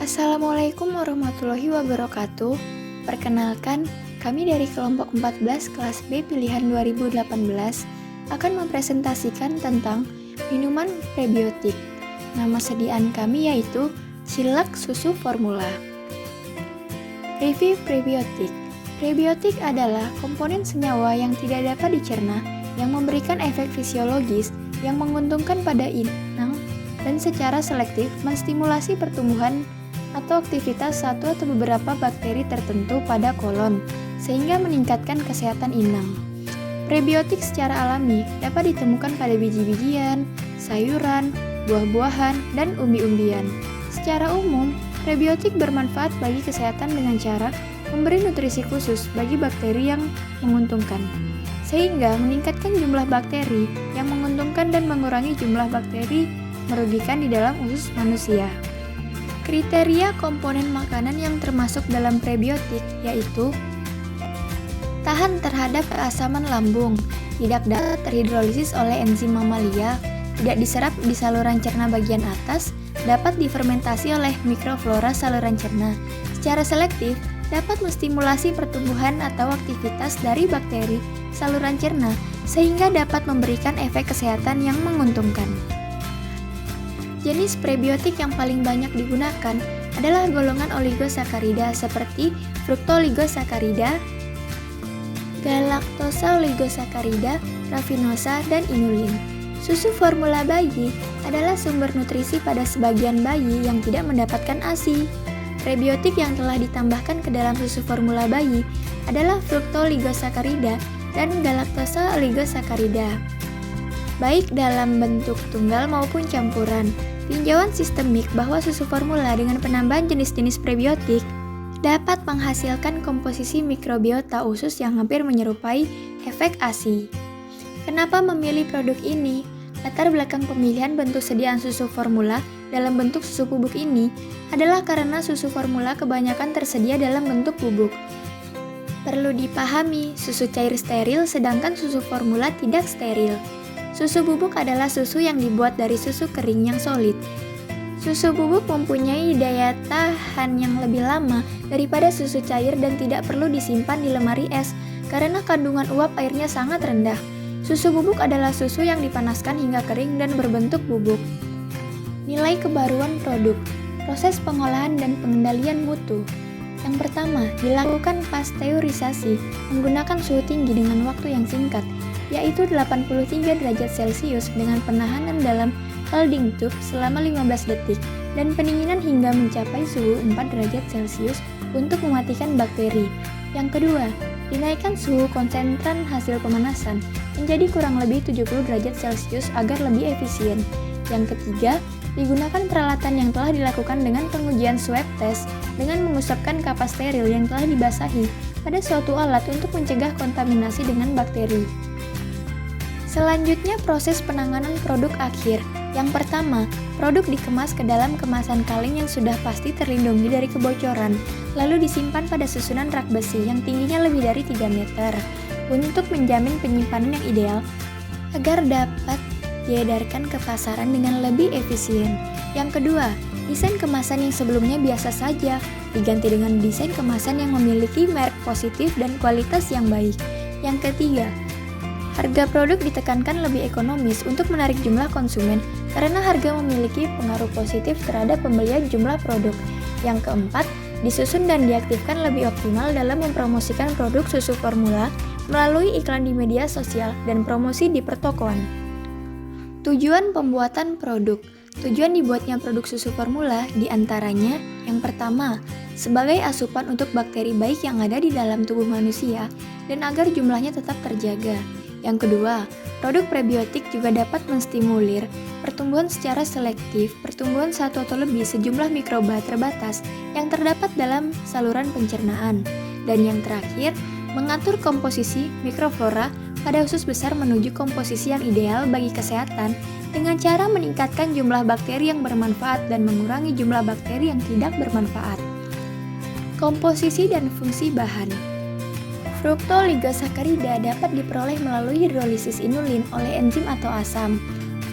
Assalamualaikum warahmatullahi wabarakatuh. Perkenalkan, kami dari kelompok 14 kelas B pilihan 2018 akan mempresentasikan tentang minuman prebiotik. Nama sediaan kami yaitu Cilak Susu Formula. Review prebiotik. Prebiotik adalah komponen senyawa yang tidak dapat dicerna yang memberikan efek fisiologis yang menguntungkan pada inang dan secara selektif menstimulasi pertumbuhan atau aktivitas satu atau beberapa bakteri tertentu pada kolon, sehingga meningkatkan kesehatan inang. Prebiotik secara alami dapat ditemukan pada biji-bijian, sayuran, buah-buahan, dan umbi-umbian. Secara umum, prebiotik bermanfaat bagi kesehatan dengan cara memberi nutrisi khusus bagi bakteri yang menguntungkan, sehingga meningkatkan jumlah bakteri yang menguntungkan dan mengurangi jumlah bakteri merugikan di dalam usus manusia. Kriteria komponen makanan yang termasuk dalam prebiotik yaitu tahan terhadap keasaman lambung, tidak dapat terhidrolisis oleh enzim mamalia, tidak diserap di saluran cerna bagian atas, dapat difermentasi oleh mikroflora saluran cerna. Secara selektif, dapat menstimulasi pertumbuhan atau aktivitas dari bakteri saluran cerna sehingga dapat memberikan efek kesehatan yang menguntungkan. Jenis prebiotik yang paling banyak digunakan adalah golongan oligosakarida seperti fruktoligosakarida, galaktosa oligosakarida, rafinosa, dan inulin. Susu formula bayi adalah sumber nutrisi pada sebagian bayi yang tidak mendapatkan ASI. Prebiotik yang telah ditambahkan ke dalam susu formula bayi adalah fruktoligosakarida dan galaktosa oligosakarida, baik dalam bentuk tunggal maupun campuran. Tinjauan sistemik bahwa susu formula dengan penambahan jenis-jenis prebiotik dapat menghasilkan komposisi mikrobiota usus yang hampir menyerupai efek ASI. Kenapa memilih produk ini? Latar belakang pemilihan bentuk sediaan susu formula dalam bentuk susu bubuk ini adalah karena susu formula kebanyakan tersedia dalam bentuk bubuk. Perlu dipahami, susu cair steril sedangkan susu formula tidak steril. Susu bubuk adalah susu yang dibuat dari susu kering yang solid. Susu bubuk mempunyai daya tahan yang lebih lama daripada susu cair dan tidak perlu disimpan di lemari es karena kandungan uap airnya sangat rendah. Susu bubuk adalah susu yang dipanaskan hingga kering dan berbentuk bubuk. Nilai kebaruan produk, proses pengolahan dan pengendalian mutu. Yang pertama, dilakukan pasteurisasi menggunakan suhu tinggi dengan waktu yang singkat, yaitu 83 derajat Celcius dengan penahanan dalam holding tube selama 15 detik dan pendinginan hingga mencapai suhu 4 derajat Celcius untuk mematikan bakteri. Yang kedua, dinaikkan suhu konsentran hasil pemanasan menjadi kurang lebih 70 derajat Celcius agar lebih efisien. Yang ketiga, digunakan peralatan yang telah dilakukan dengan pengujian swab test dengan mengusapkan kapas steril yang telah dibasahi pada suatu alat untuk mencegah kontaminasi dengan bakteri. Selanjutnya, proses penanganan produk akhir. Yang pertama, produk dikemas ke dalam kemasan kaleng yang sudah pasti terlindungi dari kebocoran, lalu disimpan pada susunan rak besi yang tingginya lebih dari 3 meter untuk menjamin penyimpanan yang ideal agar dapat diedarkan ke pasaran dengan lebih efisien. Yang kedua, desain kemasan yang sebelumnya biasa saja diganti dengan desain kemasan yang memiliki merek positif dan kualitas yang baik. Yang ketiga, harga produk ditekankan lebih ekonomis untuk menarik jumlah konsumen karena harga memiliki pengaruh positif terhadap pembelian jumlah produk. Yang keempat, disusun dan diaktifkan lebih optimal dalam mempromosikan produk susu formula melalui iklan di media sosial dan promosi di pertokoan. Tujuan pembuatan produk. Tujuan dibuatnya produk susu formula diantaranya yang pertama, sebagai asupan untuk bakteri baik yang ada di dalam tubuh manusia dan agar jumlahnya tetap terjaga. Yang kedua, produk prebiotik juga dapat menstimulir pertumbuhan secara selektif, pertumbuhan satu atau lebih sejumlah mikroba terbatas yang terdapat dalam saluran pencernaan. Dan yang terakhir, mengatur komposisi mikroflora pada usus besar menuju komposisi yang ideal bagi kesehatan dengan cara meningkatkan jumlah bakteri yang bermanfaat dan mengurangi jumlah bakteri yang tidak bermanfaat. Komposisi dan fungsi bahan. Fruktoligosakarida dapat diperoleh melalui hidrolisis inulin oleh enzim atau asam.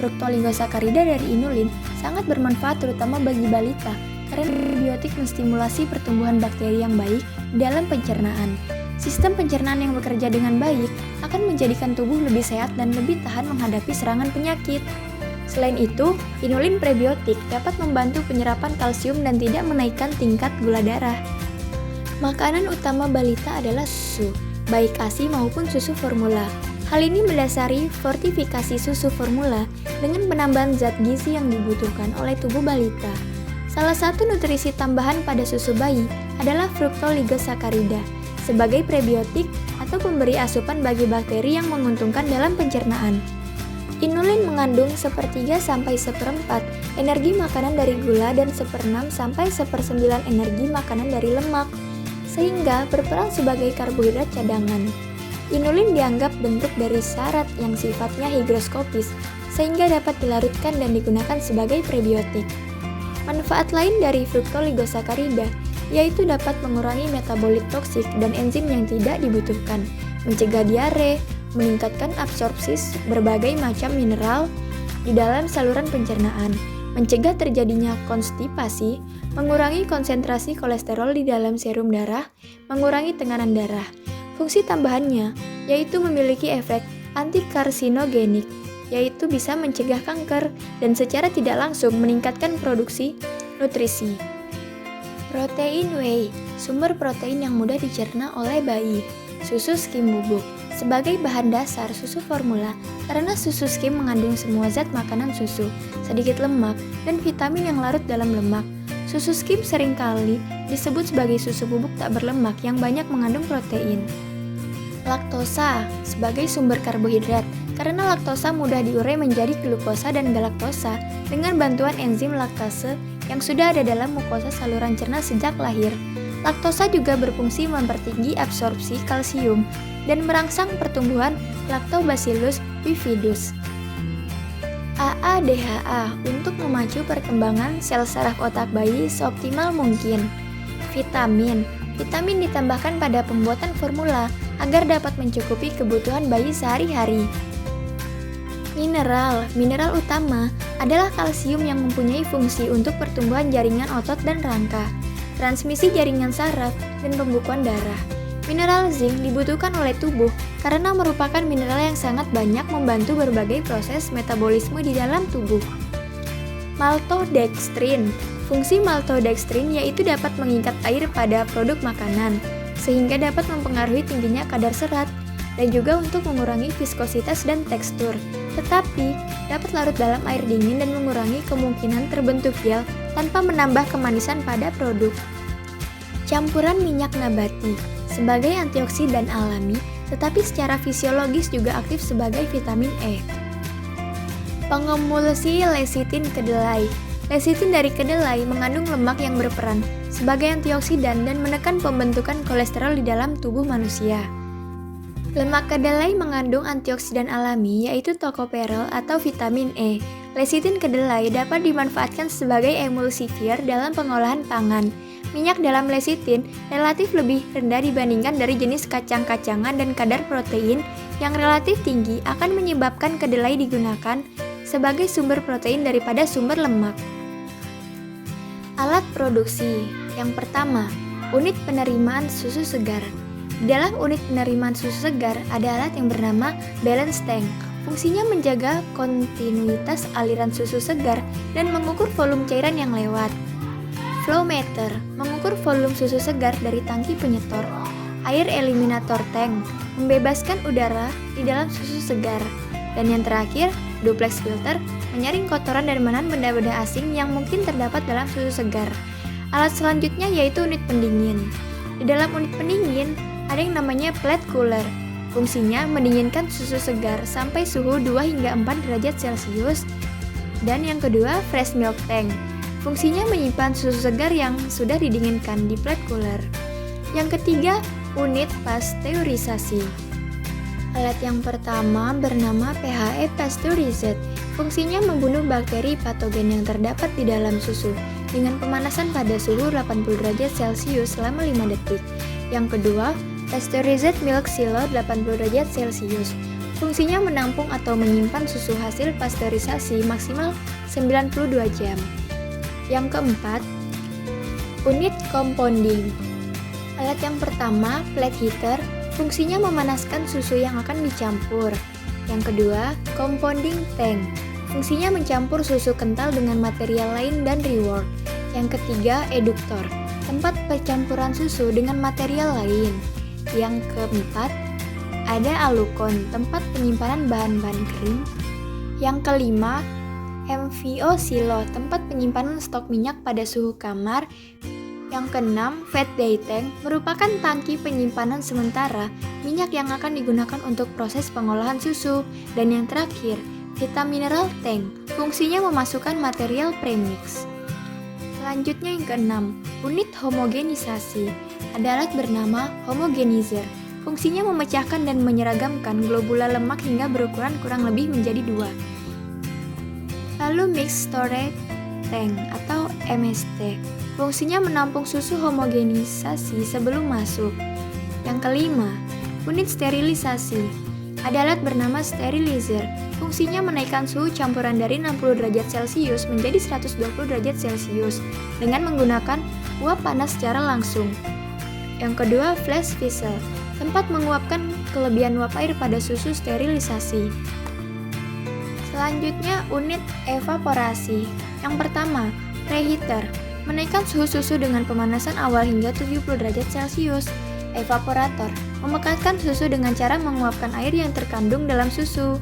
Fruktoligosakarida dari inulin sangat bermanfaat terutama bagi balita karena prebiotik menstimulasi pertumbuhan bakteri yang baik di dalam pencernaan. Sistem pencernaan yang bekerja dengan baik akan menjadikan tubuh lebih sehat dan lebih tahan menghadapi serangan penyakit. Selain itu, inulin prebiotik dapat membantu penyerapan kalsium dan tidak menaikkan tingkat gula darah. Makanan utama balita adalah susu, baik ASI maupun susu formula. Hal ini mendasari fortifikasi susu formula dengan penambahan zat gizi yang dibutuhkan oleh tubuh balita. Salah satu nutrisi tambahan pada susu bayi adalah fructoligosakarida sebagai prebiotik atau pemberi asupan bagi bakteri yang menguntungkan dalam pencernaan. Inulin mengandung 1/3 sampai 1/4 energi makanan dari gula dan 1/6 sampai 1/9 energi makanan dari lemak, sehingga berperan sebagai karbohidrat cadangan. Inulin dianggap bentuk dari syarat yang sifatnya higroskopis, sehingga dapat dilarutkan dan digunakan sebagai prebiotik. Manfaat lain dari fructoligosakarida yaitu dapat mengurangi metabolit toksik dan enzim yang tidak dibutuhkan, mencegah diare, meningkatkan absorpsi berbagai macam mineral di dalam saluran pencernaan, mencegah terjadinya konstipasi, mengurangi konsentrasi kolesterol di dalam serum darah, mengurangi tekanan darah. Fungsi tambahannya yaitu memiliki efek antikarsinogenik, yaitu bisa mencegah kanker dan secara tidak langsung meningkatkan produksi nutrisi. Protein whey, sumber protein yang mudah dicerna oleh bayi. Susu skim bubuk, sebagai bahan dasar susu formula karena susu skim mengandung semua zat makanan susu, sedikit lemak, dan vitamin yang larut dalam lemak. Susu skim seringkali disebut sebagai susu bubuk tak berlemak yang banyak mengandung protein. Laktosa, sebagai sumber karbohidrat, karena laktosa mudah diurai menjadi glukosa dan galaktosa dengan bantuan enzim laktase yang sudah ada dalam mukosa saluran cerna sejak lahir. Laktosa juga berfungsi mempertinggi absorpsi kalsium dan merangsang pertumbuhan Lactobacillus bifidus. AADHA untuk memacu perkembangan sel saraf otak bayi seoptimal mungkin. Vitamin ditambahkan pada pembuatan formula agar dapat mencukupi kebutuhan bayi sehari-hari. Mineral utama adalah kalsium yang mempunyai fungsi untuk pertumbuhan jaringan otot dan rangka, transmisi jaringan saraf, dan pembukuan darah. Mineral zinc dibutuhkan oleh tubuh karena merupakan mineral yang sangat banyak membantu berbagai proses metabolisme di dalam tubuh. Maltodextrin, fungsi maltodextrin yaitu dapat mengikat air pada produk makanan, sehingga dapat mempengaruhi tingginya kadar serat, dan juga untuk mengurangi viskositas dan tekstur, tetapi dapat larut dalam air dingin dan mengurangi kemungkinan terbentuk gel tanpa menambah kemanisan pada produk. Campuran minyak nabati, sebagai antioksidan alami, tetapi secara fisiologis juga aktif sebagai vitamin E. Pengemulsi lecitin kedelai. Lecitin dari kedelai mengandung lemak yang berperan sebagai antioksidan dan menekan pembentukan kolesterol di dalam tubuh manusia. Lemak kedelai mengandung antioksidan alami yaitu tocopherol atau vitamin E. Lecitin kedelai dapat dimanfaatkan sebagai emulsifier dalam pengolahan pangan. Minyak dalam lecitin relatif lebih rendah dibandingkan dari jenis kacang-kacangan dan kadar protein yang relatif tinggi akan menyebabkan kedelai digunakan sebagai sumber protein daripada sumber lemak. Alat produksi. Yang pertama, unit penerimaan susu segar. Di dalam unit penerimaan susu segar ada alat yang bernama balance tank. Fungsinya menjaga kontinuitas aliran susu segar dan mengukur volume cairan yang lewat. Flow meter mengukur volume susu segar dari tangki penyetor. Air eliminator tank membebaskan udara di dalam susu segar. Dan yang terakhir, duplex filter menyaring kotoran dan menahan benda-benda asing yang mungkin terdapat dalam susu segar. Alat selanjutnya yaitu unit pendingin. Di dalam unit pendingin ada yang namanya plate cooler. Fungsinya mendinginkan susu segar sampai suhu 2 hingga 4 derajat Celcius. Dan yang kedua, fresh milk tank. Fungsinya menyimpan susu segar yang sudah didinginkan di plate cooler. Yang ketiga, unit pasteurisasi. Alat yang pertama bernama PHE Pasteurized. Fungsinya membunuh bakteri patogen yang terdapat di dalam susu dengan pemanasan pada suhu 80 derajat Celcius selama 5 detik. Yang kedua, Pasteurized Milk Silo 80 derajat Celcius. Fungsinya menampung atau menyimpan susu hasil pasteurisasi maksimal 92 jam. Yang keempat, Unit compounding. Alat yang pertama, plate heater, fungsinya memanaskan susu yang akan dicampur. Yang kedua, compounding tank, fungsinya mencampur susu kental dengan material lain dan reward. Yang ketiga, eduktor, tempat percampuran susu dengan material lain. Yang keempat, ada alukon, tempat penyimpanan bahan-bahan kering. Yang kelima, MVO silo, tempat penyimpanan stok minyak pada suhu kamar. Yang keenam, fat day tank, merupakan tangki penyimpanan sementara minyak yang akan digunakan untuk proses pengolahan susu. Dan yang terakhir, vitamin mineral tank, fungsinya memasukkan material premix. Selanjutnya yang keenam, unit homogenisasi. Ada alat bernama homogenizer, fungsinya memecahkan dan menyeragamkan globula lemak hingga berukuran kurang lebih menjadi 2. Lalu mixed storage tank atau MST, fungsinya menampung susu homogenisasi sebelum masuk. Yang kelima, unit sterilisasi. Ada alat bernama sterilizer, fungsinya menaikkan suhu campuran dari 60 derajat Celcius menjadi 120 derajat Celcius dengan menggunakan uap panas secara langsung. Yang kedua, flash vessel, tempat menguapkan kelebihan uap air pada susu sterilisasi. Selanjutnya, unit evaporasi. Yang pertama, preheater, menaikkan suhu susu dengan pemanasan awal hingga 70 derajat Celcius. Evaporator, memekatkan susu dengan cara menguapkan air yang terkandung dalam susu.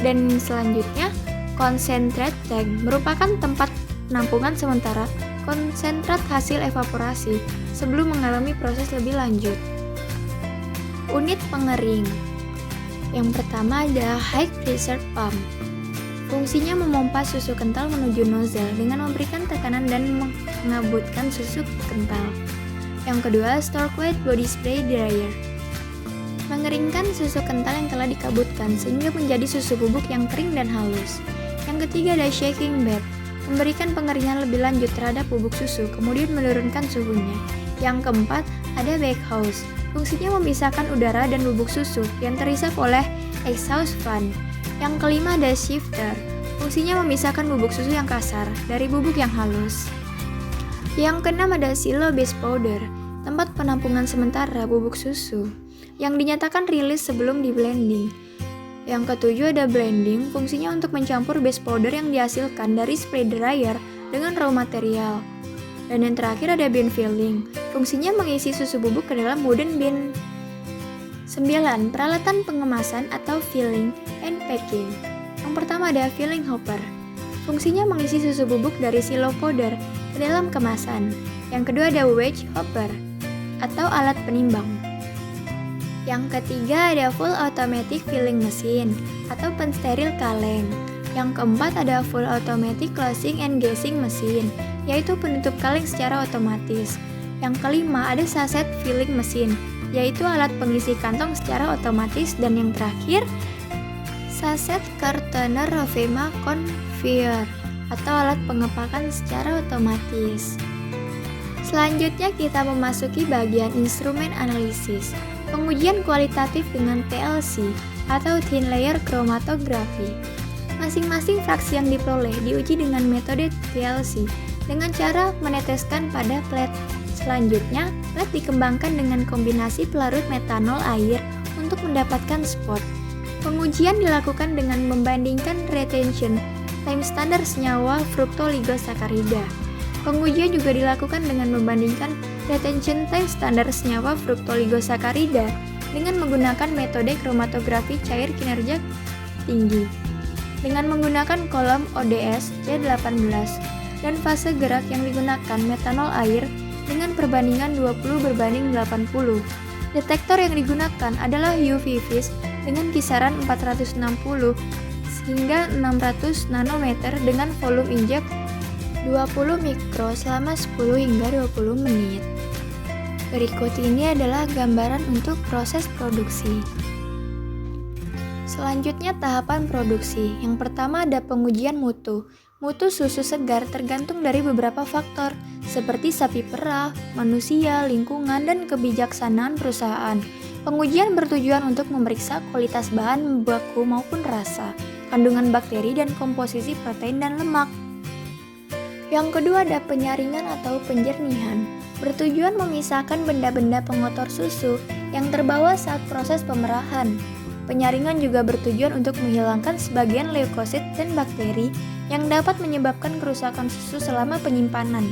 Dan selanjutnya, concentrate tank, merupakan tempat penampungan sementara konsentrat hasil evaporasi sebelum mengalami proses lebih lanjut. Unit pengering. Yang pertama ada high pressure pump. Fungsinya memompa susu kental menuju nozzle dengan memberikan tekanan dan mengabutkan susu kental. Yang kedua, Storkweight body spray dryer. Mengeringkan susu kental yang telah dikabutkan sehingga menjadi susu bubuk yang kering dan halus. Yang ketiga ada shaking bed. Memberikan pengeringan lebih lanjut terhadap bubuk susu, kemudian menurunkan suhunya. Yang keempat, ada backhouse. Fungsinya memisahkan udara dan bubuk susu yang terisap oleh exhaust fan. Yang kelima ada shifter. Fungsinya memisahkan bubuk susu yang kasar dari bubuk yang halus. Yang keenam ada silo base powder, tempat penampungan sementara bubuk susu yang dinyatakan rilis sebelum di blending. Yang ketujuh ada blending, fungsinya untuk mencampur base powder yang dihasilkan dari spray dryer dengan raw material. Dan yang terakhir ada bin filling, fungsinya mengisi susu bubuk ke dalam wooden bin. 9. Peralatan pengemasan atau filling and packing. Yang pertama ada filling hopper, fungsinya mengisi susu bubuk dari silo powder ke dalam kemasan. Yang kedua ada wedge hopper atau alat penimbang. Yang ketiga ada full automatic filling machine atau pensteril kaleng. Yang keempat ada full automatic closing and gassing machine, yaitu penutup kaleng secara otomatis. Yang kelima ada sachet filling machine, yaitu alat pengisi kantong secara otomatis. Dan yang terakhir, sachet cartoner rovema conveyor atau alat pengepakan secara otomatis. Selanjutnya kita memasuki bagian instrumen analisis, pengujian kualitatif dengan TLC atau thin layer chromatography. Masing-masing fraksi yang diperoleh diuji dengan metode TLC dengan cara meneteskan pada plate. Selanjutnya, plate dikembangkan dengan kombinasi pelarut metanol air untuk mendapatkan spot. Pengujian dilakukan dengan membandingkan retention time standar senyawa fructoligosakarida. Pengujian juga dilakukan dengan membandingkan retention time standar senyawa fructoligosakarida dengan menggunakan metode kromatografi cair kinerja tinggi dengan menggunakan kolom ODS C18 dan fase gerak yang digunakan metanol air dengan perbandingan 20:80. Detektor yang digunakan adalah UV vis dengan kisaran 460 hingga 600 nanometer dengan volume injek 20 mikro selama 10 hingga 20 menit. Berikut ini adalah gambaran untuk proses produksi. Selanjutnya tahapan produksi. Yang pertama ada pengujian mutu. Mutu susu segar tergantung dari beberapa faktor seperti sapi perah, manusia, lingkungan, dan kebijaksanaan perusahaan. Pengujian bertujuan untuk memeriksa kualitas bahan baku maupun rasa, kandungan bakteri dan komposisi protein dan lemak. Yang kedua ada penyaringan atau penjernihan, bertujuan memisahkan benda-benda pengotor susu yang terbawa saat proses pemerahan. Penyaringan juga bertujuan untuk menghilangkan sebagian leukosit dan bakteri yang dapat menyebabkan kerusakan susu selama penyimpanan.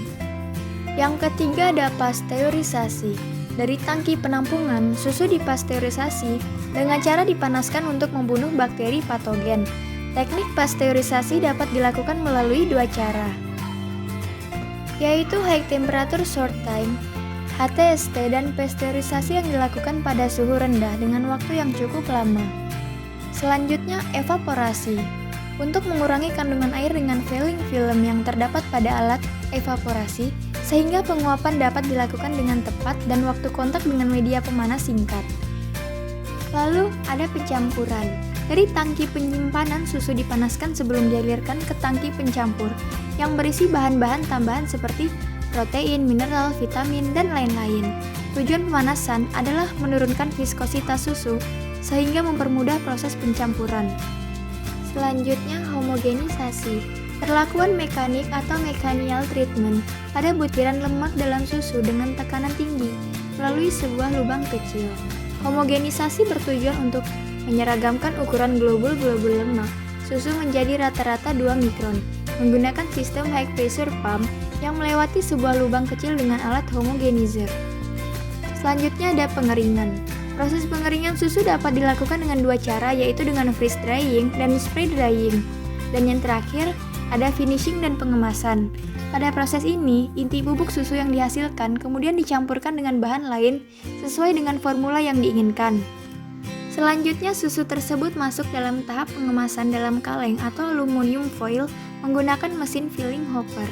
Yang ketiga ada pasteurisasi. Dari tangki penampungan, susu dipasteurisasi dengan cara dipanaskan untuk membunuh bakteri patogen. Teknik pasteurisasi dapat dilakukan melalui dua cara, yaitu high temperature short time (HTST) dan pasteurisasi yang dilakukan pada suhu rendah dengan waktu yang cukup lama. Selanjutnya, evaporasi. Untuk mengurangi kandungan air dengan fouling film yang terdapat pada alat evaporasi, sehingga penguapan dapat dilakukan dengan tepat dan waktu kontak dengan media pemanas singkat. Lalu, ada pencampuran. Dari tangki penyimpanan, susu dipanaskan sebelum dialirkan ke tangki pencampur yang berisi bahan-bahan tambahan seperti protein, mineral, vitamin, dan lain-lain. Tujuan pemanasan adalah menurunkan viskositas susu sehingga mempermudah proses pencampuran. Selanjutnya, homogenisasi. Perlakuan mekanik atau mechanical treatment pada butiran lemak dalam susu dengan tekanan tinggi melalui sebuah lubang kecil. Homogenisasi bertujuan untuk menyeragamkan ukuran globul-globul lemak susu menjadi rata-rata 2 mikron menggunakan sistem high pressure pump yang melewati sebuah lubang kecil dengan alat homogenizer. Selanjutnya ada pengeringan. Proses pengeringan susu dapat dilakukan dengan dua cara, yaitu dengan freeze drying dan spray drying. Dan yang terakhir ada finishing dan pengemasan. Pada proses ini, inti bubuk susu yang dihasilkan kemudian dicampurkan dengan bahan lain sesuai dengan formula yang diinginkan. Selanjutnya, susu tersebut masuk dalam tahap pengemasan dalam kaleng atau aluminium foil menggunakan mesin filling hopper.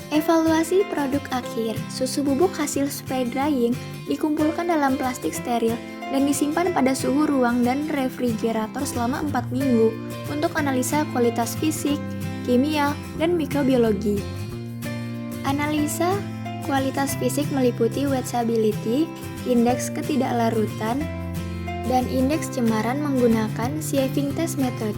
Evaluasi produk akhir. Susu bubuk hasil spray drying dikumpulkan dalam plastik steril dan disimpan pada suhu ruang dan refrigerator selama 4 minggu untuk analisa kualitas fisik, kimia, dan mikrobiologi. Analisa kualitas fisik meliputi wetability, indeks ketidaklarutan, dan indeks cemaran menggunakan sieving test method.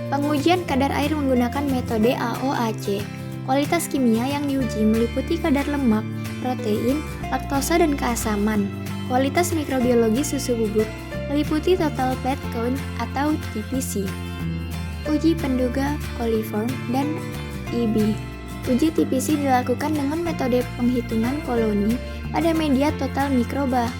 Pengujian kadar air menggunakan metode AOAC. Kualitas kimia yang diuji meliputi kadar lemak, protein, laktosa, dan keasaman. Kualitas mikrobiologi susu bubuk meliputi total plant count atau TPC. Uji penduga coliform dan EB. Uji TPC dilakukan dengan metode penghitungan koloni pada media total mikroba.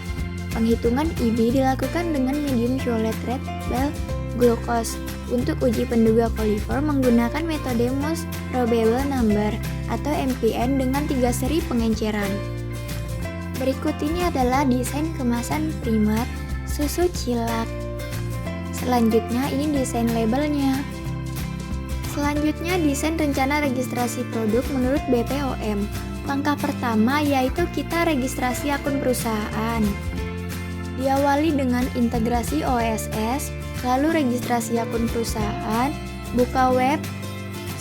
Penghitungan EB dilakukan dengan medium violet red bile glucose. Untuk uji penduga coliform menggunakan metode most probable number atau MPN dengan 3 seri pengenceran. Berikut ini adalah desain kemasan primer susu cilak. Selanjutnya ini desain labelnya. Selanjutnya desain rencana registrasi produk menurut BPOM. Langkah pertama yaitu kita registrasi akun perusahaan. Diawali dengan integrasi OSS, lalu registrasi akun perusahaan, buka web,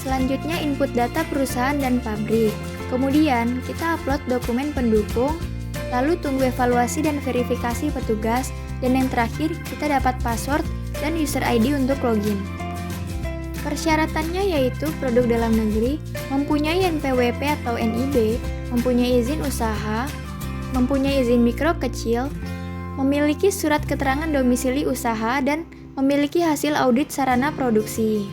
selanjutnya input data perusahaan dan pabrik. Kemudian kita upload dokumen pendukung, lalu tunggu evaluasi dan verifikasi petugas, dan yang terakhir kita dapat password dan user ID untuk login. Persyaratannya yaitu produk dalam negeri, mempunyai NPWP atau NIB, mempunyai izin usaha, mempunyai izin mikro kecil, memiliki surat keterangan domisili usaha, dan memiliki hasil audit sarana produksi.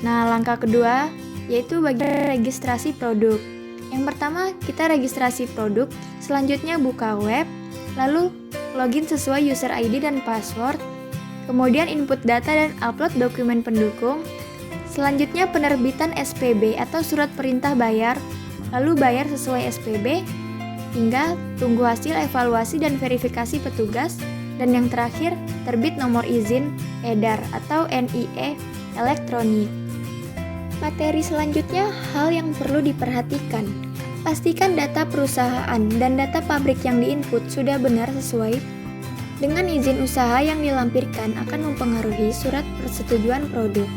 Nah, langkah kedua yaitu bagian registrasi produk. Yang pertama, kita registrasi produk, selanjutnya buka web, lalu login sesuai user ID dan password, kemudian input data dan upload dokumen pendukung, selanjutnya penerbitan SPB atau surat perintah bayar, lalu bayar sesuai SPB, hingga tunggu hasil evaluasi dan verifikasi petugas, dan yang terakhir terbit nomor izin edar atau NIE elektronik. Materi selanjutnya hal yang perlu diperhatikan. Pastikan data perusahaan dan data pabrik yang diinput sudah benar sesuai dengan izin usaha yang dilampirkan akan mempengaruhi surat persetujuan produk.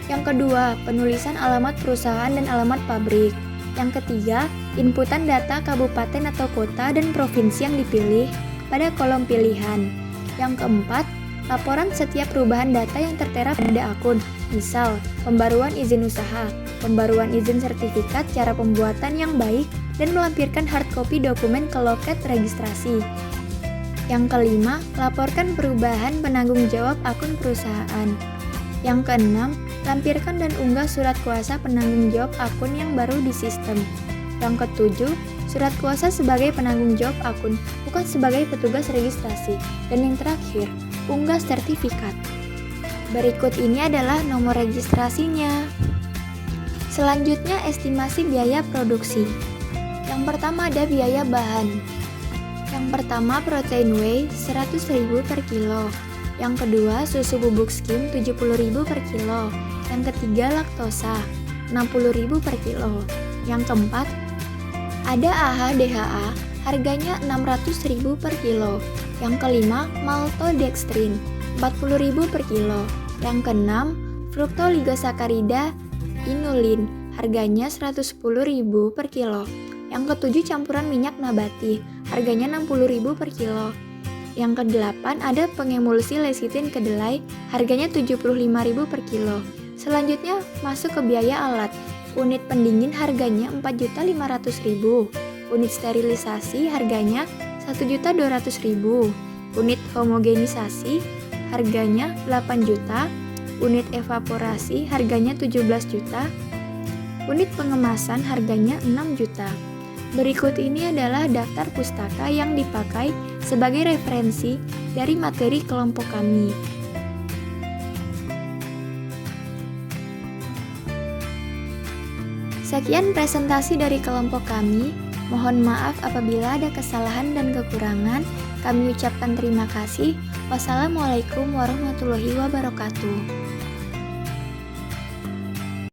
Yang kedua, penulisan alamat perusahaan dan alamat pabrik. Yang ketiga, inputan data kabupaten atau kota dan provinsi yang dipilih pada kolom pilihan. Yang keempat, Laporan setiap perubahan data yang tertera pada akun, misal pembaruan izin usaha, pembaruan izin sertifikat, cara pembuatan yang baik, dan melampirkan hard copy dokumen ke loket registrasi. Yang kelima, laporkan perubahan penanggung jawab akun perusahaan. Yang keenam, lampirkan dan unggah surat kuasa penanggung jawab akun yang baru di sistem. Yang ketujuh, surat kuasa sebagai penanggung jawab akun, bukan sebagai petugas registrasi. Dan yang terakhir, unggah sertifikat. Berikut ini adalah nomor registrasinya. Selanjutnya, estimasi biaya produksi. Yang pertama ada biaya bahan. Yang pertama protein whey 100.000 per kilo. Yang kedua susu bubuk skim 70.000 per kilo. Yang ketiga laktosa 60.000 per kilo. Yang keempat ada AHA DHA harganya 600.000 per kilo. Yang kelima maltodextrin 40.000 per kilo. Yang keenam fruktoligosakarida inulin harganya 110.000 per kilo. Yang ketujuh campuran minyak nabati harganya 60.000 per kilo. Yang kedelapan ada pengemulsi lecitin kedelai harganya 75.000 per kilo. Selanjutnya masuk ke biaya alat. Unit pendingin harganya 4.500.000. Unit sterilisasi harganya 1.200.000. Unit homogenisasi harganya 8 juta. Unit evaporasi harganya 17 juta. Unit pengemasan harganya 6 juta. Berikut ini adalah daftar pustaka yang dipakai sebagai referensi dari materi kelompok kami. Sekian presentasi dari kelompok kami. Mohon maaf apabila ada kesalahan dan kekurangan. Kami ucapkan terima kasih. Wassalamualaikum warahmatullahi wabarakatuh.